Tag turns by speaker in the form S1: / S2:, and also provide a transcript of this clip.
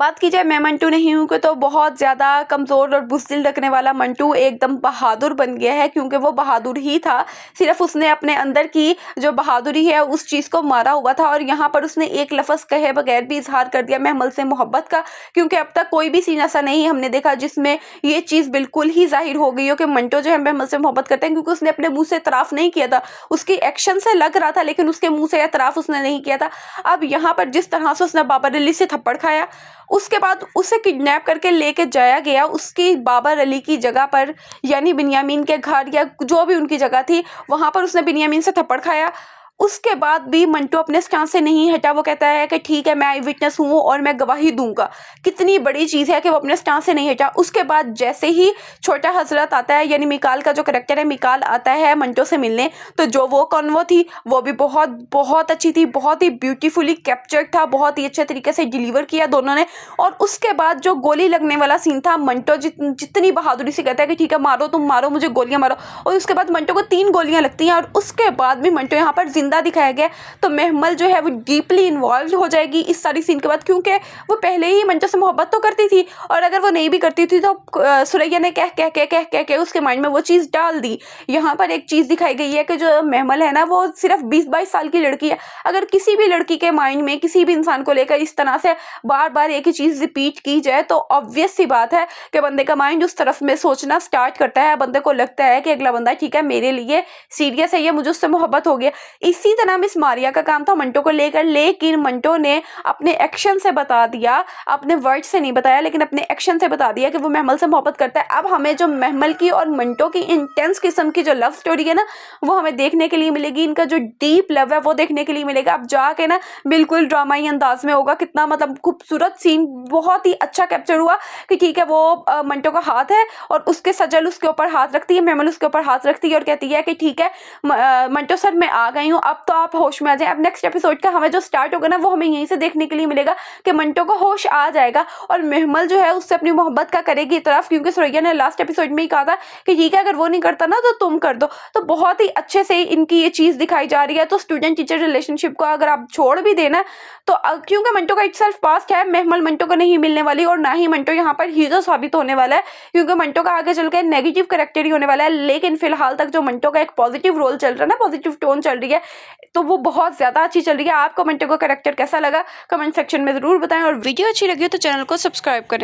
S1: बात की जाए मैं मंटू नहीं हूँ तो बहुत ज़्यादा कमज़ोर और बुज़दिल रखने वाला मंटू एकदम बहादुर बन गया है, क्योंकि वो बहादुर ही था। सिर्फ उसने अपने अंदर की जो बहादुरी है उस चीज़ को मारा हुआ था, और यहाँ पर उसने एक लफ्ज़ कहे बगैर भी इजहार कर दिया महमल से मोहब्बत का, क्योंकि अब तक कोई भी सीन ऐसा नहीं हमने देखा जिसमें ये चीज़ बिल्कुल ही जाहिर हो गई हो कि मंटो जो है महमल से मोहब्बत करते हैं, क्योंकि उसने अपने मुँह से एतराफ़ नहीं किया था। उसकी एक्शन से लग रहा था लेकिन उसके मुँह से एतराफ़ उसने नहीं किया था। अब यहाँ पर जिस तरह से उसने बाबर अली से थप्पड़ खाया, उसके बाद उसे किडनैप करके लेके जाया गया उसकी बाबर अली की जगह पर, यानी बिन्यामीन के घर या जो भी उनकी जगह थी, वहाँ पर उसने बिन्यामीन से थप्पड़ खाया। उसके बाद भी मंटो अपने स्टैंड से नहीं हटा। वो कहता है कि ठीक है मैं आई विटनेस हूँ और मैं गवाही दूंगा। कितनी बड़ी चीज़ है कि वो अपने स्टैंड से नहीं हटा। उसके बाद जैसे ही छोटा हजरत आता है, यानी मिकाल का जो करेक्टर है, मिकाल आता है मंटो से मिलने, तो जो वो कॉन्वो थी वो भी बहुत बहुत अच्छी थी, बहुत ही ब्यूटीफुली कैप्चर्ड था, बहुत ही अच्छे तरीके से डिलीवर किया दोनों ने। और उसके बाद जो गोली लगने वाला सीन था, मंटो जितनी बहादुरी से कहता है कि ठीक है मारो, तुम मारो, मुझे गोलियां मारो, और उसके बाद मंटो को 3 गोलियां लगती हैं, और उसके बाद भी मंटो यहाँ पर जिंदा दिखाया गया। तो महमल जो है वो डीपली इन्वॉल्व हो जाएगी इस सारी सीन के बाद, क्योंकि वो पहले ही मंटो से मोहब्बत तो करती थी, और अगर वो नहीं भी करती थी तो सुरैया ने कह के उसके माइंड में वो चीज़ डाल दी। यहाँ पर एक चीज़ दिखाई गई है कि जो महमल है ना वो सिर्फ 20-22 साल की लड़की है। अगर किसी भी लड़की के माइंड में किसी भी इंसान को लेकर इस तरह से बार बार एक ही चीज़ रिपीट की जाए तो ऑब्वियस सी बात है कि बंदे का माइंड उस तरफ में सोचना स्टार्ट करता है। बंदे को लगता है कि अगला बंदा ठीक है मेरे लिए सीरियस है, ये मुझे उससे मोहब्बत हो गया। इसी तरह मिस मारिया का काम था मंटो को लेकर, लेकिन मंटो ने अपने एक्शन से बता दिया, अपने वर्ड से नहीं बताया लेकिन अपने एक्शन से बता दिया कि वो महमल से मोहब्बत करता है। अब हमें जो महमल की और मंटो की इंटेंस किस्म की जो लव स्टोरी है ना वो हमें देखने के लिए मिलेगी। इनका जो डीप लव है वो देखने के लिए मिलेगा। अब जाके ना बिल्कुल ड्रामाई अंदाज में होगा। कितना मतलब खूबसूरत सीन, बहुत ही अच्छा कैप्चर हुआ कि ठीक है वो मंटो का हाथ है और उसके सजल उसके ऊपर हाथ रखती है, महमल उसके ऊपर हाथ रखती है और कहती है कि ठीक है मंटो सर मैं आ गई हूँ, अब तो आप होश में आ जाए। अब नेक्स्ट एपिसोड का हमें जो स्टार्ट होगा ना वो हमें यहीं से देखने के लिए मिलेगा कि मंटो को होश आ जाएगा और महमल जो है उससे अपनी मोहब्बत का करेगी तरफ, क्योंकि सुरैया ने लास्ट एपिसोड में ही कहा था कि ठीक है अगर वो नहीं करता ना तो तुम कर दो। तो बहुत ही अच्छे से इनकी ये चीज़ दिखाई जा रही है। तो स्टूडेंट टीचर रिलेशनशिप को अगर आप छोड़ भी देना तो क्योंकि मंटो का इटसेल्फ पास्ट है, महमल मंटो को नहीं मिलने वाली और ना ही मंटो यहाँ पर हीरो साबित होने वाला है, क्योंकि मंटो का आगे चल के नेगेटिव कैरेक्टर ही होने वाला है। लेकिन फिलहाल तक जो मंटो का एक पॉजिटिव रोल चल रहा है ना, पॉजिटिव टोन चल रही है, तो वो बहुत ज़्यादा अच्छी चल रही है। आपको मंटो का कैरेक्टर कैसा लगा कमेंट सेक्शन में ज़रूर बताएं, और वीडियो अच्छी लगी हो तो चैनल को सब्सक्राइब करें।